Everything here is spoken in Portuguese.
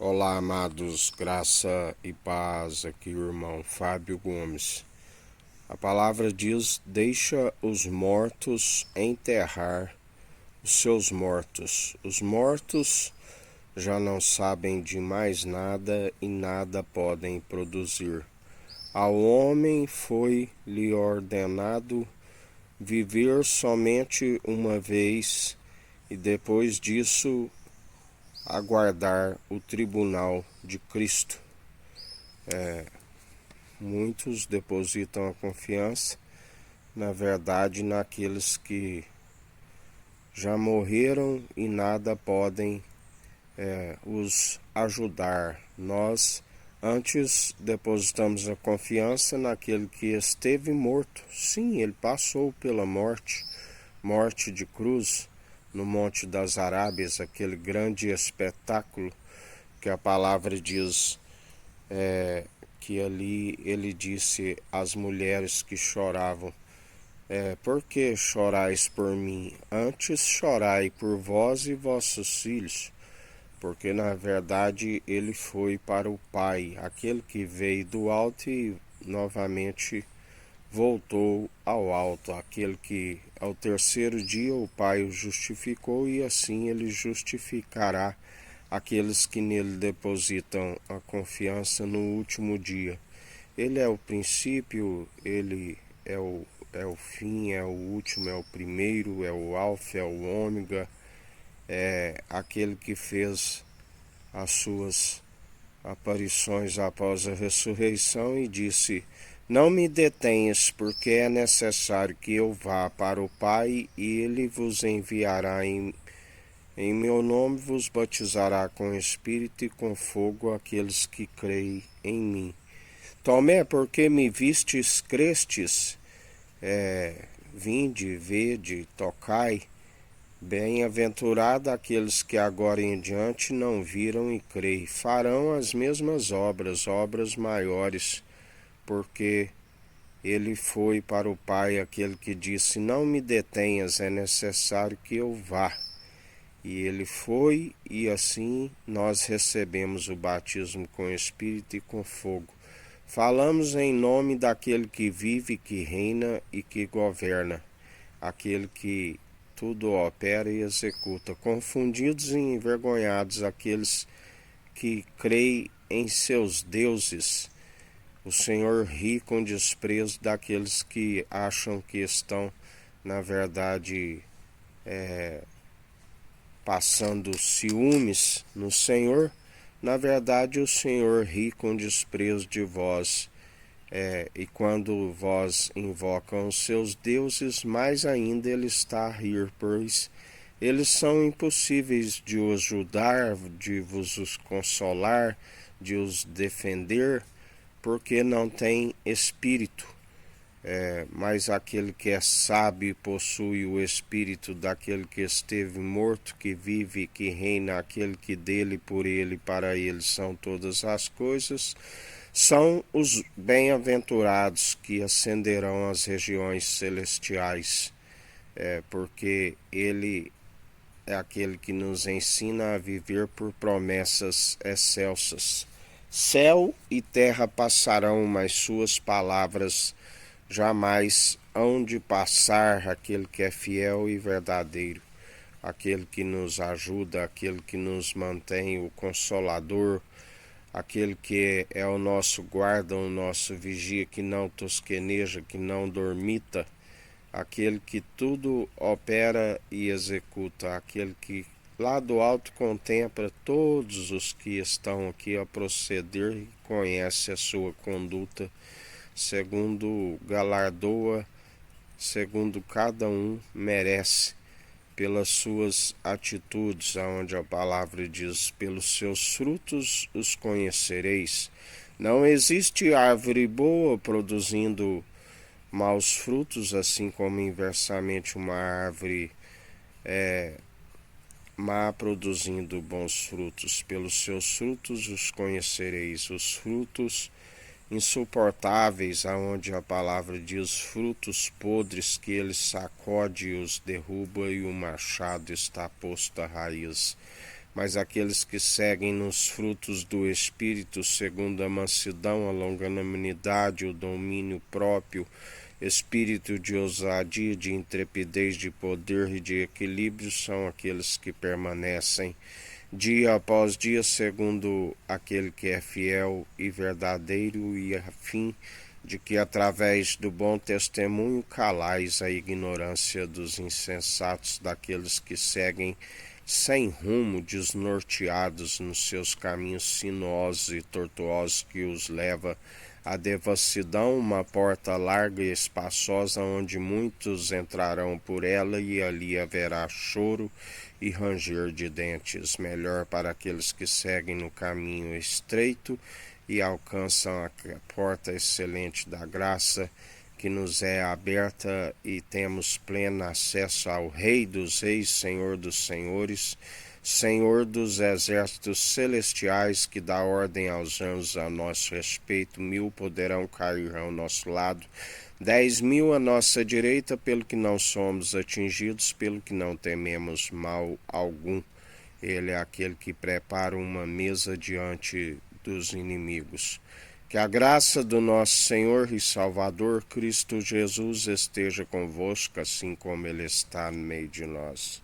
Olá, amados, graça e paz, aqui o irmão Fábio Gomes. A palavra diz: deixa os mortos enterrar os seus mortos. Os mortos já não sabem de mais nada e nada podem produzir. Ao homem foi-lhe ordenado viver somente uma vez e depois disso aguardar o tribunal de Cristo. Muitos depositam a confiança, na verdade, naqueles que já morreram e nada podem os ajudar. Nós antes depositamos a confiança naquele que esteve morto. Sim, ele passou pela morte de cruz, no Monte das Arábias, aquele grande espetáculo que a palavra diz que ali ele disse às mulheres que choravam: por que chorais por mim? Antes chorai por vós e vossos filhos, porque na verdade ele foi para o Pai, aquele que veio do alto e novamente voltou ao alto, aquele que ao terceiro dia o Pai o justificou e assim ele justificará aqueles que nele depositam a confiança no último dia. Ele é o princípio, ele é o fim, é o último, é o primeiro, é o alfa, é o ômega, é aquele que fez as suas aparições após a ressurreição e disse: não me detenhas, porque é necessário que eu vá para o Pai e ele vos enviará em meu nome, vos batizará com Espírito e com fogo aqueles que creem em mim. Tomé, porque me vistes, crestes, vinde, vede, tocai. Bem-aventurado aqueles que agora em diante não viram e creem, farão as mesmas obras, obras maiores, porque ele foi para o Pai, aquele que disse: não me detenhas, é necessário que eu vá. E ele foi, e assim nós recebemos o batismo com Espírito e com fogo. Falamos em nome daquele que vive, que reina e que governa, aquele que tudo opera e executa. Confundidos e envergonhados aqueles que creem em seus deuses. O Senhor ri com desprezo daqueles que acham que estão, na verdade, passando ciúmes no Senhor. Na verdade, o Senhor ri com desprezo de vós. E quando vós invocam os seus deuses, mais ainda ele está a rir, pois eles são impossíveis de os ajudar, de vos consolar, de os defender, porque não tem espírito. Mas aquele que é sábio possui o espírito daquele que esteve morto, que vive e que reina, aquele que dele, por ele, para ele são todas as coisas. São os bem-aventurados que ascenderão às regiões celestiais, porque ele é aquele que nos ensina a viver por promessas excelsas. Céu e terra passarão, mas suas palavras jamais hão de passar. Aquele que é fiel e verdadeiro, aquele que nos ajuda, aquele que nos mantém, o Consolador, aquele que é o nosso guarda, o nosso vigia, que não tosqueneja, que não dormita, aquele que tudo opera e executa, aquele que lá do alto contempla todos os que estão aqui a proceder e conhece a sua conduta, segundo galardoa, segundo cada um merece, pelas suas atitudes, aonde a palavra diz: pelos seus frutos os conhecereis. Não existe árvore boa produzindo maus frutos, assim como inversamente uma árvore má produzindo bons frutos. Pelos seus frutos os conhecereis. Os frutos insuportáveis, aonde a palavra diz frutos podres, que ele sacode e os derruba e o machado está posto à raiz. mas aqueles que seguem nos frutos do Espírito, segundo a mansidão, a longanimidade, o domínio próprio, espírito de ousadia, de intrepidez, de poder e de equilíbrio, são aqueles que permanecem dia após dia, segundo aquele que é fiel e verdadeiro, e a fim de que, através do bom testemunho, calais a ignorância dos insensatos, daqueles que seguem sem rumo, desnorteados nos seus caminhos sinuosos e tortuosos, que os leva à devassidão, uma porta larga e espaçosa, onde muitos entrarão por ela, e ali haverá choro e ranger de dentes. Melhor para aqueles que seguem no caminho estreito e alcançam a porta excelente da graça, que nos é aberta, e temos pleno acesso ao Rei dos Reis, Senhor dos Senhores, Senhor dos exércitos celestiais, que dá ordem aos anjos a nosso respeito. 1000 poderão cair ao nosso lado, 10.000 à nossa direita, pelo que não somos atingidos, pelo que não tememos mal algum. Ele é aquele que prepara uma mesa diante dos inimigos. Que a graça do nosso Senhor e Salvador Cristo Jesus esteja convosco, assim como Ele está no meio de nós.